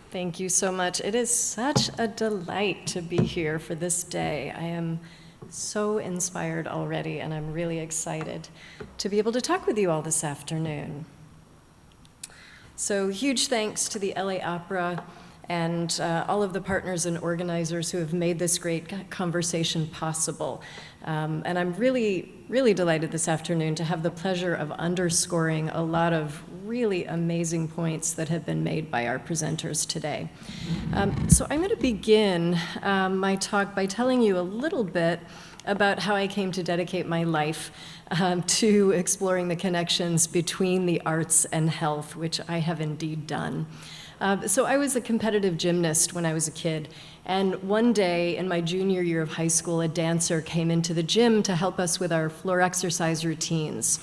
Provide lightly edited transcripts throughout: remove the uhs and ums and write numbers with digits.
Thank you so much. It is such a delight to be here for this day. I am so inspired already, and I'm really excited to be able to talk with you all this afternoon. So huge thanks to the LA Opera and all of the partners and organizers who have made this great conversation possible. And I'm really, really delighted this afternoon to have the pleasure of underscoring a lot of really amazing points that have been made by our presenters today. So I'm going to begin my talk by telling you a little bit about how I came to dedicate my life to exploring the connections between the arts and health, which I have indeed done. So I was a competitive gymnast when I was a kid, and one day in my junior year of high school, a dancer came into the gym to help us with our floor exercise routines.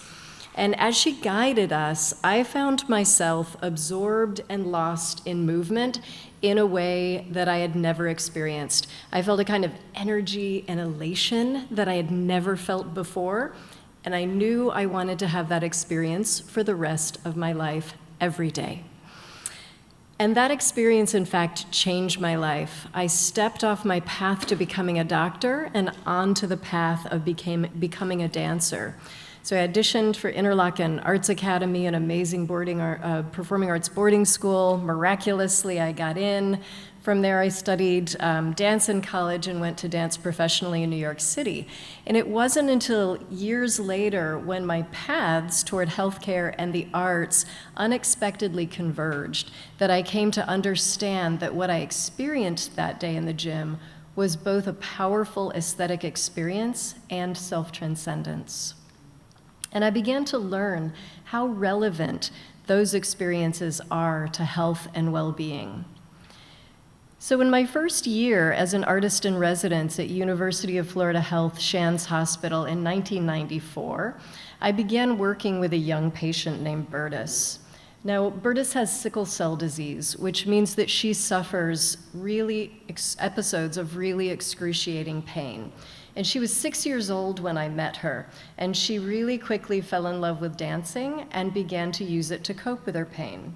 And as she guided us, I found myself absorbed and lost in movement in a way that I had never experienced. I felt a kind of energy and elation that I had never felt before, and I knew I wanted to have that experience for the rest of my life every day. And that experience, in fact, changed my life. I stepped off my path to becoming a doctor and onto the path of becoming a dancer. So I auditioned for Interlochen Arts Academy, an amazing performing arts boarding school. Miraculously, I got in. From there, I studied dance in college and went to dance professionally in New York City. And it wasn't until years later when my paths toward healthcare and the arts unexpectedly converged that I came to understand that what I experienced that day in the gym was both a powerful aesthetic experience and self-transcendence. And I began to learn how relevant those experiences are to health and well-being. So in my first year as an artist in residence at University of Florida Health Shands Hospital in 1994, I began working with a young patient named Bertus. Now, Bertus has sickle cell disease, which means that she suffers episodes of really excruciating pain. And she was 6 years old when I met her, and she really quickly fell in love with dancing and began to use it to cope with her pain.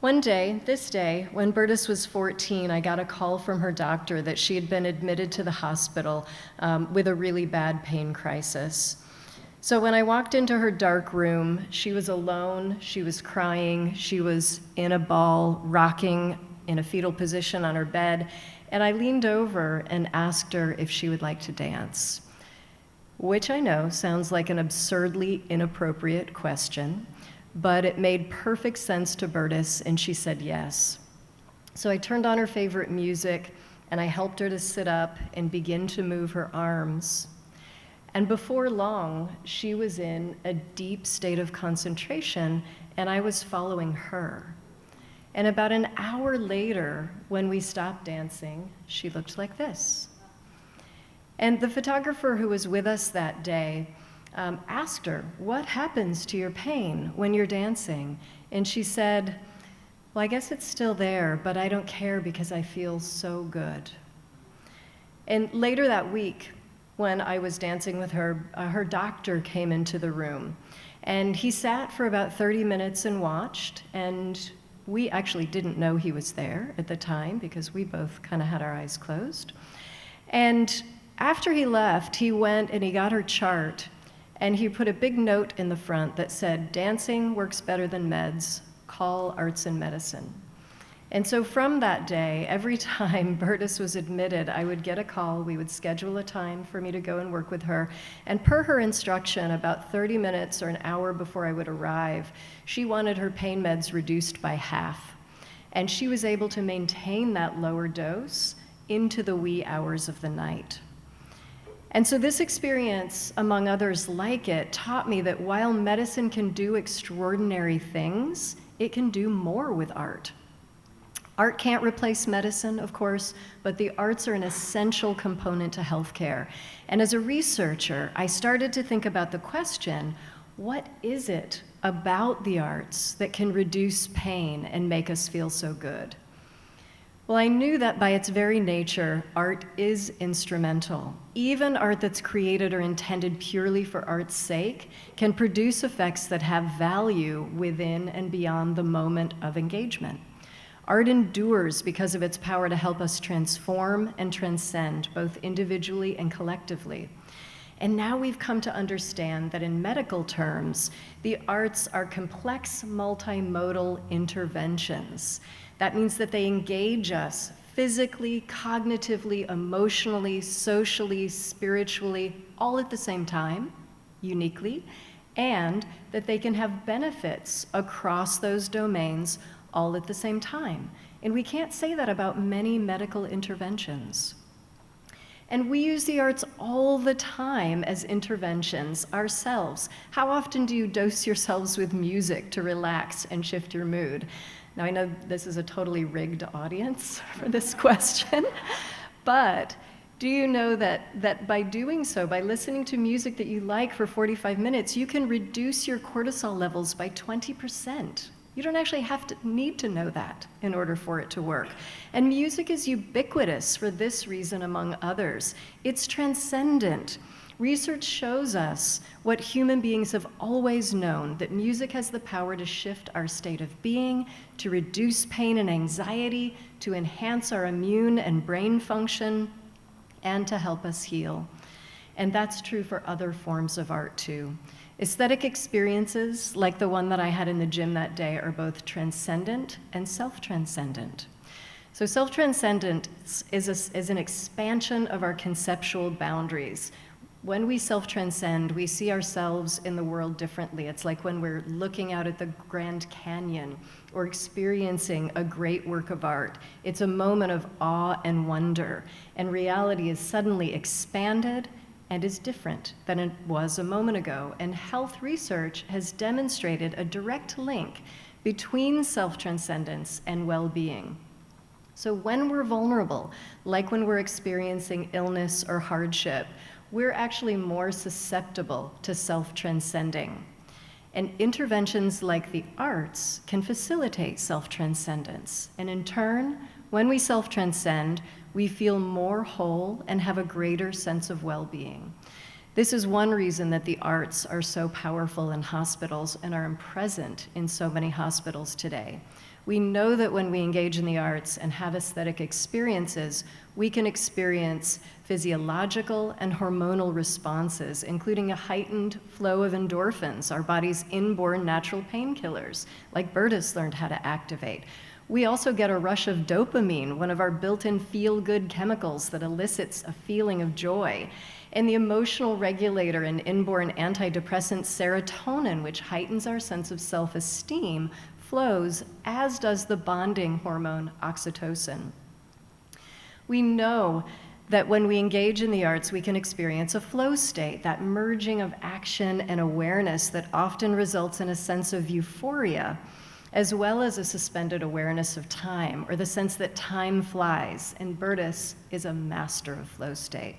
One day, this day, when Bertus was 14, I got a call from her doctor that she had been admitted to the hospital with a really bad pain crisis. So when I walked into her dark room, she was alone, she was crying, she was in a ball, rocking in a fetal position on her bed, and I leaned over and asked her if she would like to dance, which I know sounds like an absurdly inappropriate question, but it made perfect sense to Bertus, and she said yes. So I turned on her favorite music, and I helped her to sit up and begin to move her arms. And before long, she was in a deep state of concentration, and I was following her. And about an hour later, when we stopped dancing, she looked like this. And the photographer who was with us that day asked her, "What happens to your pain when you're dancing?" And she said, "Well, I guess it's still there, but I don't care because I feel so good." And later that week, when I was dancing with her, her doctor came into the room. And he sat for about 30 minutes and watched, and we actually didn't know he was there at the time because we both kind of had our eyes closed. And after he left, he went and he got her chart, and he put a big note in the front that said, "Dancing works better than meds. Call Arts and Medicine." And so from that day, every time Bertus was admitted, I would get a call, we would schedule a time for me to go and work with her, and per her instruction, about 30 minutes or an hour before I would arrive, she wanted her pain meds reduced by half. And she was able to maintain that lower dose into the wee hours of the night. And so this experience, among others like it, taught me that while medicine can do extraordinary things, it can do more with art. Art can't replace medicine, of course, but the arts are an essential component to healthcare. And as a researcher, I started to think about the question, what is it about the arts that can reduce pain and make us feel so good? Well, I knew that by its very nature, art is instrumental. Even art that's created or intended purely for art's sake can produce effects that have value within and beyond the moment of engagement. Art endures because of its power to help us transform and transcend, both individually and collectively. And now we've come to understand that in medical terms, the arts are complex multimodal interventions. That means that they engage us physically, cognitively, emotionally, socially, spiritually, all at the same time, uniquely, and that they can have benefits across those domains all at the same time. And we can't say that about many medical interventions. And we use the arts all the time as interventions ourselves. How often do you dose yourselves with music to relax and shift your mood? Now, I know this is a totally rigged audience for this question, but do you know that by doing so, by listening to music that you like for 45 minutes, you can reduce your cortisol levels by 20%? You don't actually need to know that in order for it to work. And music is ubiquitous for this reason, among others. It's transcendent. Research shows us what human beings have always known, that music has the power to shift our state of being, to reduce pain and anxiety, to enhance our immune and brain function, and to help us heal. And that's true for other forms of art too. Aesthetic experiences, like the one that I had in the gym that day, are both transcendent and self-transcendent. So self-transcendence is an expansion of our conceptual boundaries. When we self-transcend, we see ourselves in the world differently. It's like when we're looking out at the Grand Canyon or experiencing a great work of art. It's a moment of awe and wonder, and reality is suddenly expanded and is different than it was a moment ago. And health research has demonstrated a direct link between self-transcendence and well-being. So when we're vulnerable, like when we're experiencing illness or hardship, we're actually more susceptible to self-transcending. And interventions like the arts can facilitate self-transcendence. And in turn, when we self-transcend, we feel more whole and have a greater sense of well-being. This is one reason that the arts are so powerful in hospitals and are present in so many hospitals today. We know that when we engage in the arts and have aesthetic experiences, we can experience physiological and hormonal responses, including a heightened flow of endorphins, our body's inborn natural painkillers, like Bertus learned how to activate. We also get a rush of dopamine, one of our built-in feel-good chemicals that elicits a feeling of joy. And the emotional regulator and inborn antidepressant serotonin, which heightens our sense of self-esteem, flows, as does the bonding hormone oxytocin. We know that when we engage in the arts, we can experience a flow state, that merging of action and awareness that often results in a sense of euphoria, as well as a suspended awareness of time, or the sense that time flies, and Bertus is a master of flow state.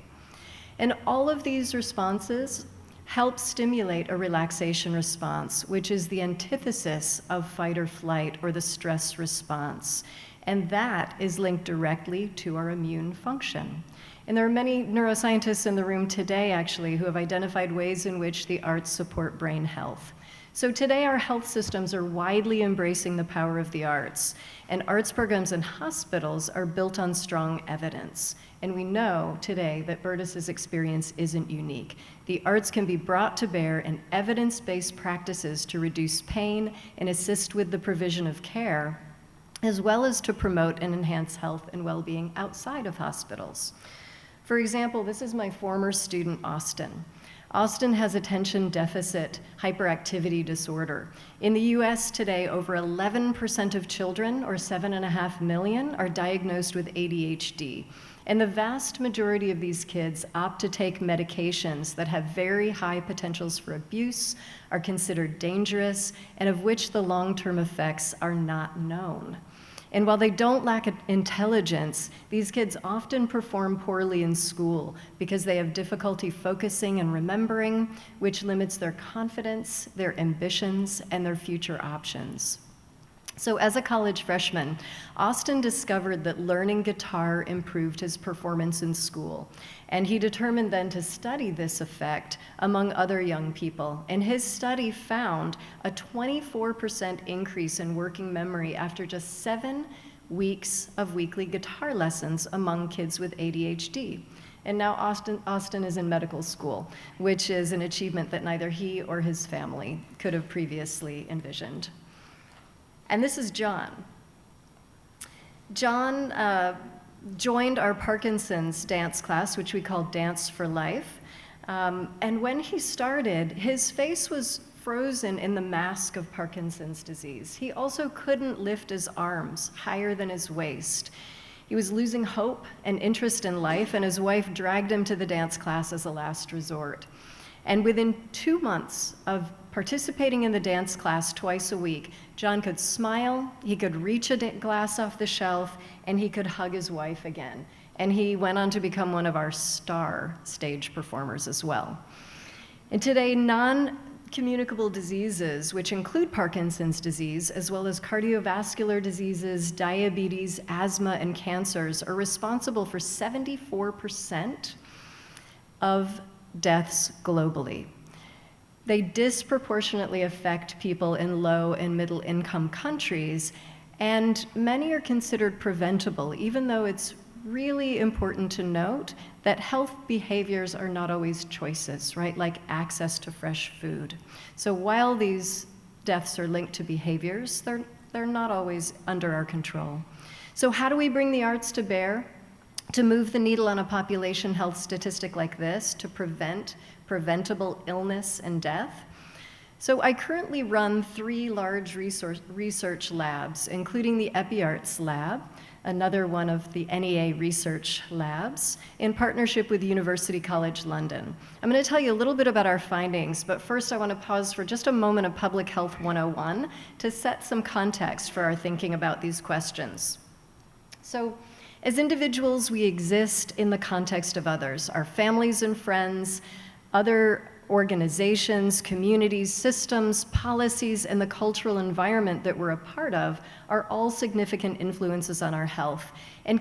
And all of these responses help stimulate a relaxation response, which is the antithesis of fight or flight or the stress response. And that is linked directly to our immune function. And there are many neuroscientists in the room today, actually, who have identified ways in which the arts support brain health. So today, our health systems are widely embracing the power of the arts, and arts programs in hospitals are built on strong evidence. And we know today that Bertus's experience isn't unique. The arts can be brought to bear in evidence-based practices to reduce pain and assist with the provision of care, as well as to promote and enhance health and well-being outside of hospitals. For example, this is my former student, Austin. Austin has attention deficit hyperactivity disorder. In the US today, over 11% of children, or 7.5 million, are diagnosed with ADHD. And the vast majority of these kids opt to take medications that have very high potentials for abuse, are considered dangerous, and of which the long-term effects are not known. And while they don't lack intelligence, these kids often perform poorly in school because they have difficulty focusing and remembering, which limits their confidence, their ambitions, and their future options. So as a college freshman, Austin discovered that learning guitar improved his performance in school. And he determined then to study this effect among other young people. And his study found a 24% increase in working memory after just 7 weeks of weekly guitar lessons among kids with ADHD. And now Austin is in medical school, which is an achievement that neither he or his family could have previously envisioned. And this is John. John joined our Parkinson's dance class, which we call Dance for Life. And when he started, his face was frozen in the mask of Parkinson's disease. He also couldn't lift his arms higher than his waist. He was losing hope and interest in life, and his wife dragged him to the dance class as a last resort. And within 2 months of participating in the dance class twice a week, John could smile, he could reach a glass off the shelf, and he could hug his wife again. And he went on to become one of our star stage performers as well. And today, non-communicable diseases, which include Parkinson's disease, as well as cardiovascular diseases, diabetes, asthma, and cancers, are responsible for 74% of deaths globally. They disproportionately affect people in low and middle income countries, and many are considered preventable, even though it's really important to note that health behaviors are not always choices, right? Like access to fresh food. So while these deaths are linked to behaviors, they're not always under our control. So how do we bring the arts to bear to move the needle on a population health statistic like this, to prevent preventable illness and death? So I currently run 3 large research labs, including the Arts Lab, another one of the NEA research labs, in partnership with University College London. I'm going to tell you a little bit about our findings, but first I want to pause for just a moment of Public Health 101 to set some context for our thinking about these questions. So, as individuals, we exist in the context of others, our families and friends, other organizations, communities, systems, policies, and the cultural environment that we're a part of are all significant influences on our health. And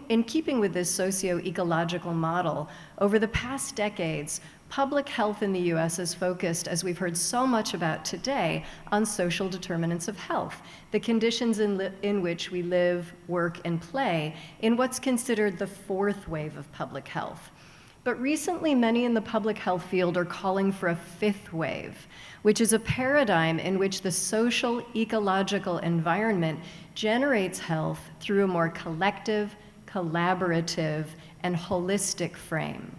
in keeping with this socio-ecological model, over the past decades, public health in the US has focused, as we've heard so much about today, on social determinants of health, the conditions in which we live, work, and play, in what's considered the 4th wave of public health. But recently, many in the public health field are calling for a 5th wave, which is a paradigm in which the social ecological environment generates health through a more collective, collaborative, and holistic frame.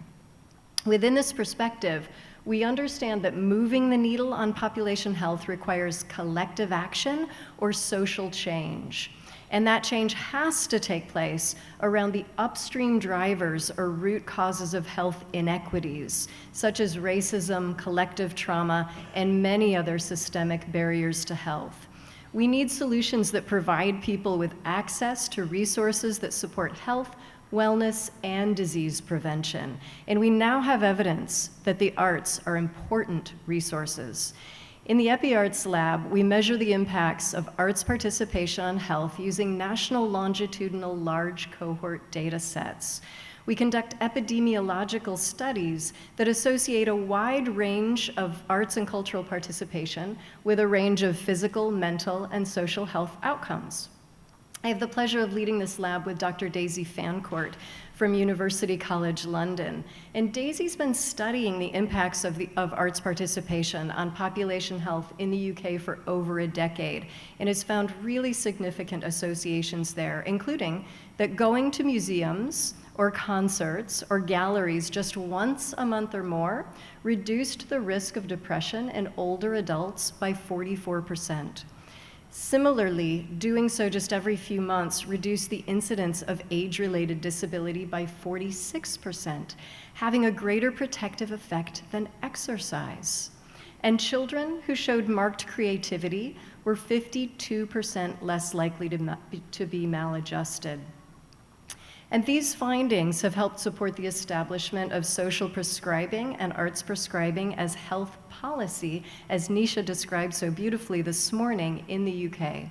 Within this perspective, we understand that moving the needle on population health requires collective action or social change. And that change has to take place around the upstream drivers or root causes of health inequities, such as racism, collective trauma, and many other systemic barriers to health. We need solutions that provide people with access to resources that support health, wellness, and disease prevention. And we now have evidence that the arts are important resources. In the Arts Lab, we measure the impacts of arts participation on health using national longitudinal large cohort data sets. We conduct epidemiological studies that associate a wide range of arts and cultural participation with a range of physical, mental, and social health outcomes. I have the pleasure of leading this lab with Dr. Daisy Fancourt from University College London. And Daisy's been studying the impacts of arts participation on population health in the UK for over a decade, and has found really significant associations there, including that going to museums or concerts or galleries just once a month or more reduced the risk of depression in older adults by 44%. Similarly, doing so just every few months reduced the incidence of age-related disability by 46%, having a greater protective effect than exercise. And children who showed marked creativity were 52% less likely to be maladjusted. And these findings have helped support the establishment of social prescribing and arts prescribing as health policy, as Nisha described so beautifully this morning in the UK.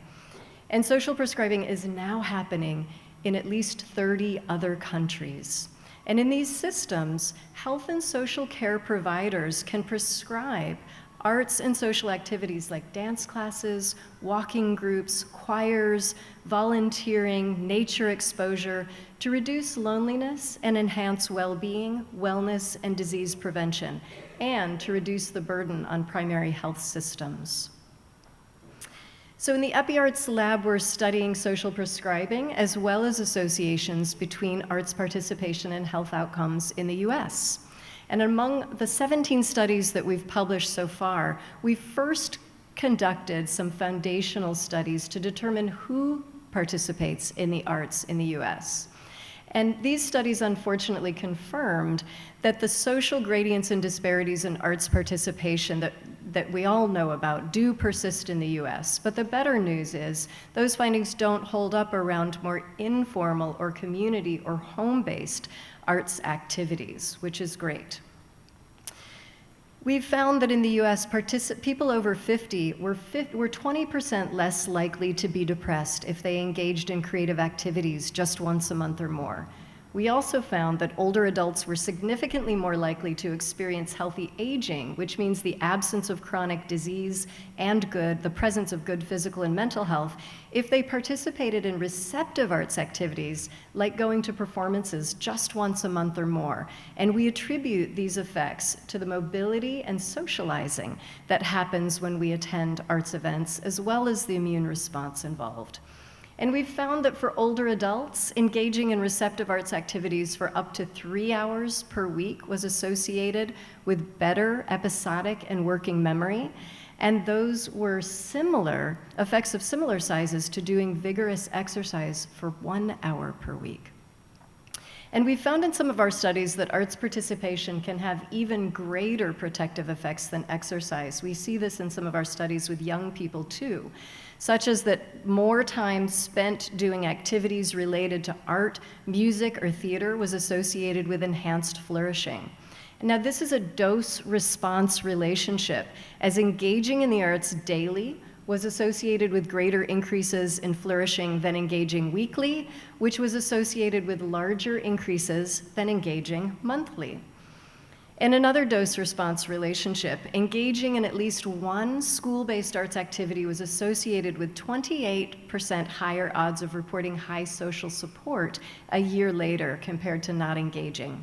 And social prescribing is now happening in at least 30 other countries. And in these systems, health and social care providers can prescribe arts and social activities like dance classes, walking groups, choirs, volunteering, nature exposure to reduce loneliness and enhance well-being, wellness, and disease prevention, and to reduce the burden on primary health systems. So in the Arts Lab, we're studying social prescribing as well as associations between arts participation and health outcomes in the US. And among the 17 studies that we've published so far, we first conducted some foundational studies to determine who participates in the arts in the US. And these studies unfortunately confirmed that the social gradients and disparities in arts participation that we all know about do persist in the US. But the better news is those findings don't hold up around more informal or community or home-based arts activities, which is great. We've found that in the US, people over 50 were 20% less likely to be depressed if they engaged in creative activities just once a month or more. We also found that older adults were significantly more likely to experience healthy aging, which means the absence of chronic disease and the presence of good physical and mental health, if they participated in receptive arts activities, like going to performances just once a month or more. And we attribute these effects to the mobility and socializing that happens when we attend arts events, as well as the immune response involved. And we've found that for older adults, engaging in receptive arts activities for up to 3 hours per week was associated with better episodic and working memory. And those were effects of similar sizes to doing vigorous exercise for 1 hour per week. And we found in some of our studies that arts participation can have even greater protective effects than exercise. We see this in some of our studies with young people too, such as that more time spent doing activities related to art, music, or theater was associated with enhanced flourishing. Now, this is a dose-response relationship, as engaging in the arts daily was associated with greater increases in flourishing than engaging weekly, which was associated with larger increases than engaging monthly. In another dose-response relationship, engaging in at least one school-based arts activity was associated with 28% higher odds of reporting high social support a year later compared to not engaging.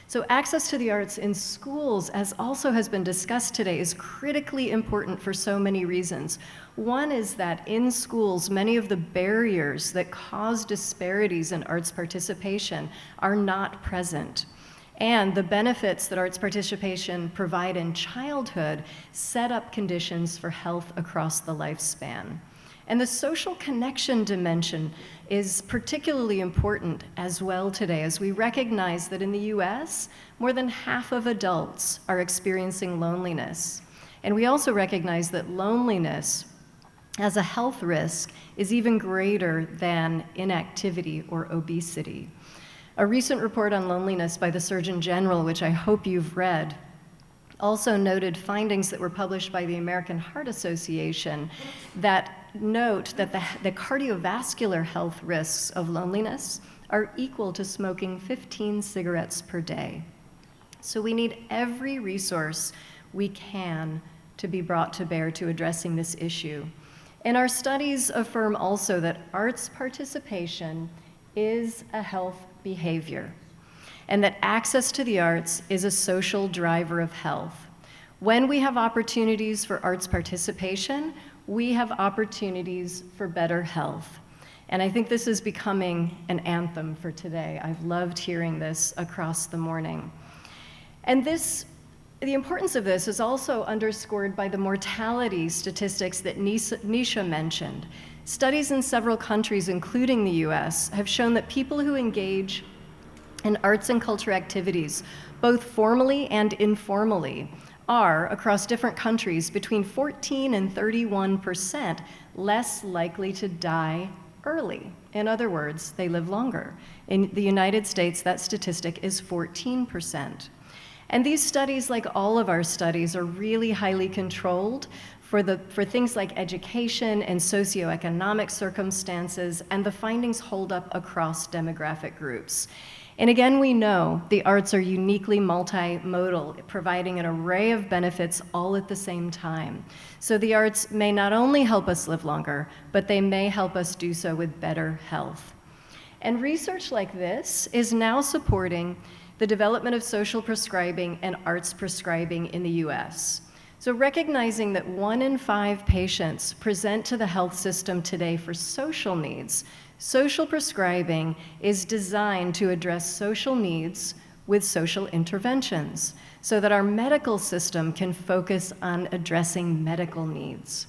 So access to the arts in schools, as also has been discussed today, is critically important for so many reasons. One is that in schools, many of the barriers that cause disparities in arts participation are not present. And the benefits that arts participation provide in childhood set up conditions for health across the lifespan. And the social connection dimension is particularly important as well today, as we recognize that in the US, more than half of adults are experiencing loneliness. And we also recognize that loneliness as a health risk is even greater than inactivity or obesity. A recent report on loneliness by the Surgeon General, which I hope you've read, also noted findings that were published by the American Heart Association that note that the cardiovascular health risks of loneliness are equal to smoking 15 cigarettes per day. So we need every resource we can to be brought to bear to addressing this issue. And our studies affirm also that arts participation is a health behavior, and that access to the arts is a social driver of health. When we have opportunities for arts participation, we have opportunities for better health. And I think this is becoming an anthem for today. I've loved hearing this across the morning. And the importance of this is also underscored by the mortality statistics that Nisha mentioned. Studies in several countries, including the US, have shown that people who engage in arts and culture activities, both formally and informally, are, across different countries, between 14 and 31% less likely to die early. In other words, they live longer. In the United States, that statistic is 14%. And these studies, like all of our studies, are really highly controlled for things like education and socioeconomic circumstances, and the findings hold up across demographic groups. And again, we know the arts are uniquely multimodal, providing an array of benefits all at the same time. So the arts may not only help us live longer, but they may help us do so with better health. And research like this is now supporting the development of social prescribing and arts prescribing in the US. So recognizing that 1 in 5 patients present to the health system today for social needs, social prescribing is designed to address social needs with social interventions so that our medical system can focus on addressing medical needs.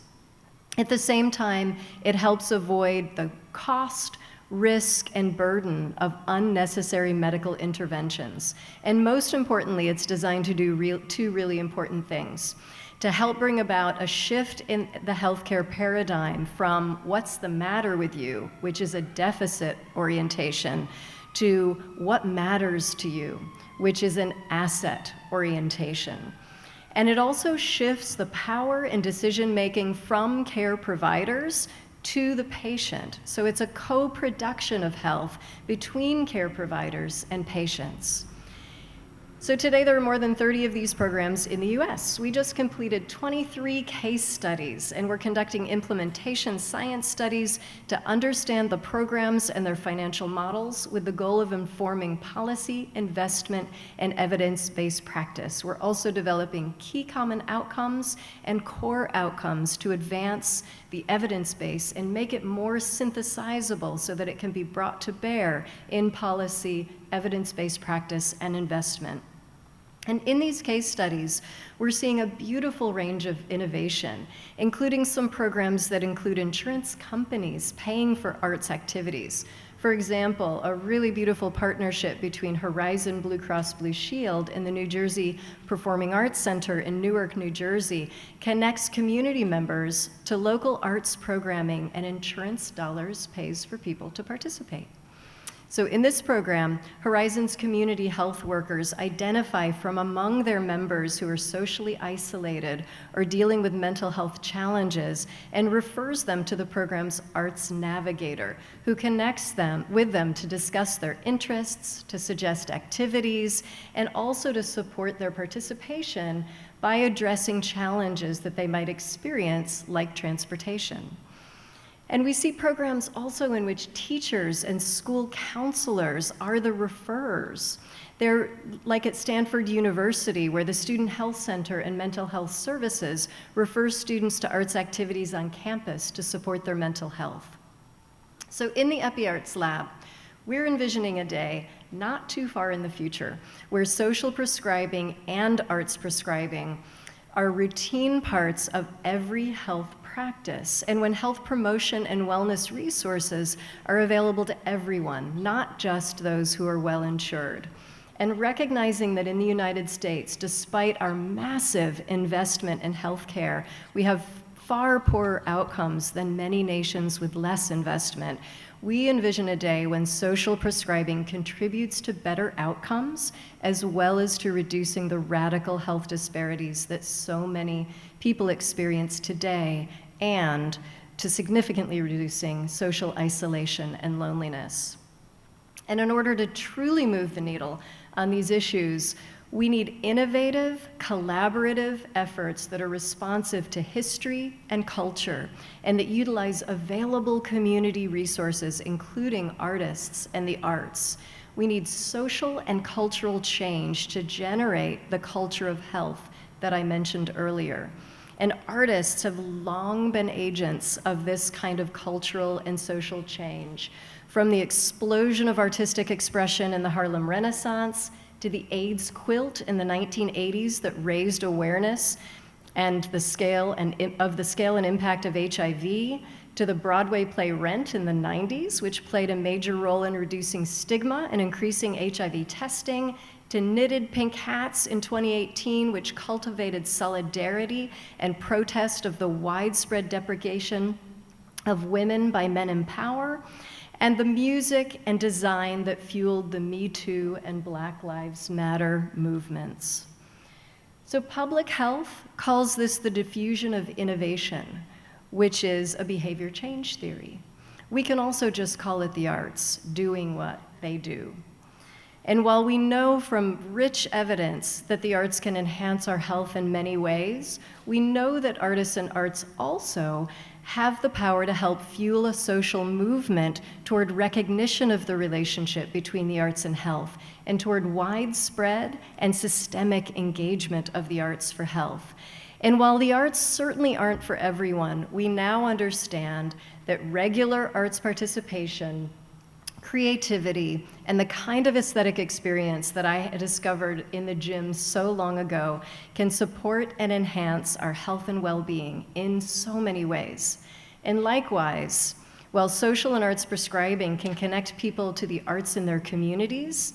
At the same time, it helps avoid the cost, risk, and burden of unnecessary medical interventions. And most importantly, it's designed to do 2 really important things: to help bring about a shift in the healthcare paradigm from what's the matter with you, which is a deficit orientation, to what matters to you, which is an asset orientation. And it also shifts the power and decision-making from care providers to the patient. So it's a co-production of health between care providers and patients. So today there are more than 30 of these programs in the US. We just completed 23 case studies, and we're conducting implementation science studies to understand the programs and their financial models with the goal of informing policy, investment, and evidence-based practice. We're also developing key common outcomes and core outcomes to advance the evidence base and make it more synthesizable so that it can be brought to bear in policy, evidence-based practice, and investment. And in these case studies, we're seeing a beautiful range of innovation, including some programs that include insurance companies paying for arts activities. For example, a really beautiful partnership between Horizon Blue Cross Blue Shield and the New Jersey Performing Arts Center in Newark, New Jersey, connects community members to local arts programming, and insurance dollars pays for people to participate. So in this program, Horizon's community health workers identify from among their members who are socially isolated or dealing with mental health challenges and refers them to the program's arts navigator, who connects them with them to discuss their interests, to suggest activities, and also to support their participation by addressing challenges that they might experience, like transportation. And we see programs also in which teachers and school counselors are the referrers. They're like at Stanford University, where the Student Health Center and Mental Health Services refers students to arts activities on campus to support their mental health. So in the Epi Arts Lab, we're envisioning a day not too far in the future where social prescribing and arts prescribing are routine parts of every health practice, and when health promotion and wellness resources are available to everyone, not just those who are well insured. And recognizing that in the United States, despite our massive investment in healthcare, we have far poorer outcomes than many nations with less investment. We envision a day when social prescribing contributes to better outcomes, as well as to reducing the radical health disparities that so many people experience today, and to significantly reducing social isolation and loneliness. And in order to truly move the needle on these issues, we need innovative, collaborative efforts that are responsive to history and culture, and that utilize available community resources, including artists and the arts. We need social and cultural change to generate the culture of health that I mentioned earlier. And artists have long been agents of this kind of cultural and social change, from the explosion of artistic expression in the Harlem Renaissance to the AIDS quilt in the 1980s that raised awareness and the scale and impact of HIV, to the Broadway play Rent in the 90s, which played a major role in reducing stigma and increasing HIV testing, to Knitted Pink Hats in 2018, which cultivated solidarity and protest of the widespread depredation of women by men in power, and the music and design that fueled the Me Too and Black Lives Matter movements. So public health calls this the diffusion of innovation, which is a behavior change theory. We can also just call it the arts doing what they do. And while we know from rich evidence that the arts can enhance our health in many ways, we know that artists and arts also have the power to help fuel a social movement toward recognition of the relationship between the arts and health, and toward widespread and systemic engagement of the arts for health. And while the arts certainly aren't for everyone, we now understand that regular arts participation, creativity, and the kind of aesthetic experience that I discovered in the gym so long ago can support and enhance our health and well-being in so many ways. And likewise, while social and arts prescribing can connect people to the arts in their communities,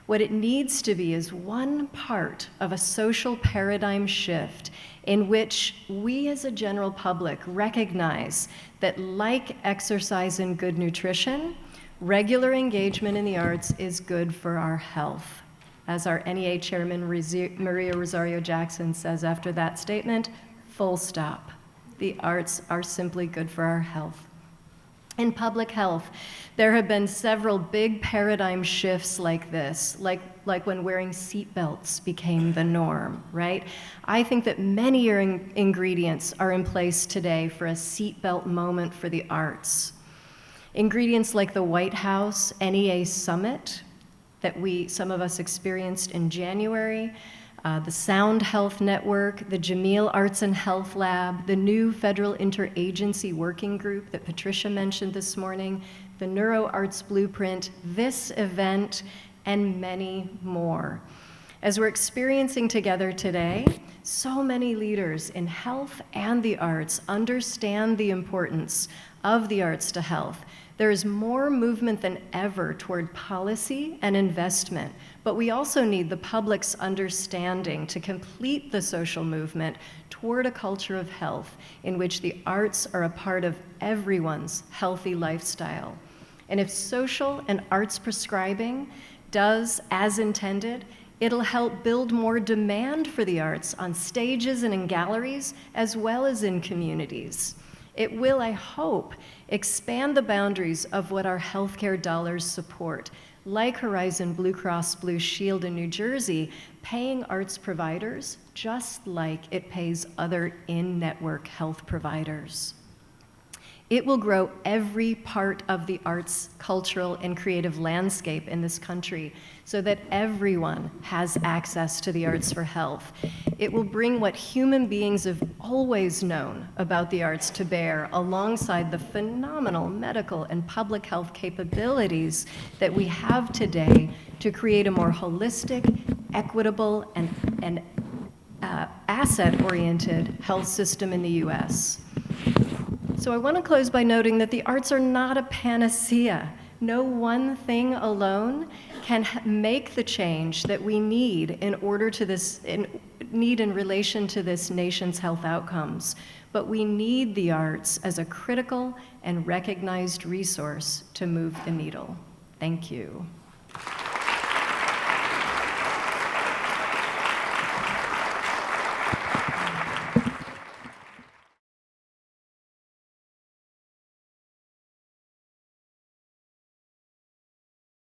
what it needs to be is one part of a social paradigm shift in which we as a general public recognize that, like exercise and good nutrition, regular engagement in the arts is good for our health. As our NEA chairman, Maria Rosario Jackson, says after that statement, full stop. The arts are simply good for our health. In public health, there have been several big paradigm shifts like this, like when wearing seatbelts became the norm, right? I think that many ingredients are in place today for a seatbelt moment for the arts. Ingredients like the White House NEA Summit that some of us experienced in January, the Sound Health Network, the Jameel Arts Health Lab, the new Federal Interagency Working Group that Patricia mentioned this morning, the Neuro Arts Blueprint, this event, and many more. As we're experiencing together today, so many leaders in health and the arts understand the importance of the arts to health. There is more movement than ever toward policy and investment, but we also need the public's understanding to complete the social movement toward a culture of health in which the arts are a part of everyone's healthy lifestyle. And if social and arts prescribing does as intended, it'll help build more demand for the arts on stages and in galleries, as well as in communities. It will, I hope, expand the boundaries of what our healthcare dollars support, like Horizon Blue Cross Blue Shield in New Jersey, paying arts providers just like it pays other in-network health providers. It will grow every part of the arts, cultural, and creative landscape in this country so that everyone has access to the arts for health. It will bring what human beings have always known about the arts to bear alongside the phenomenal medical and public health capabilities that we have today to create a more holistic, equitable, and asset-oriented health system in the US. So I want to close by noting that the arts are not a panacea. No one thing alone can make the change that we need in relation to this nation's health outcomes. But we need the arts as a critical and recognized resource to move the needle. Thank you.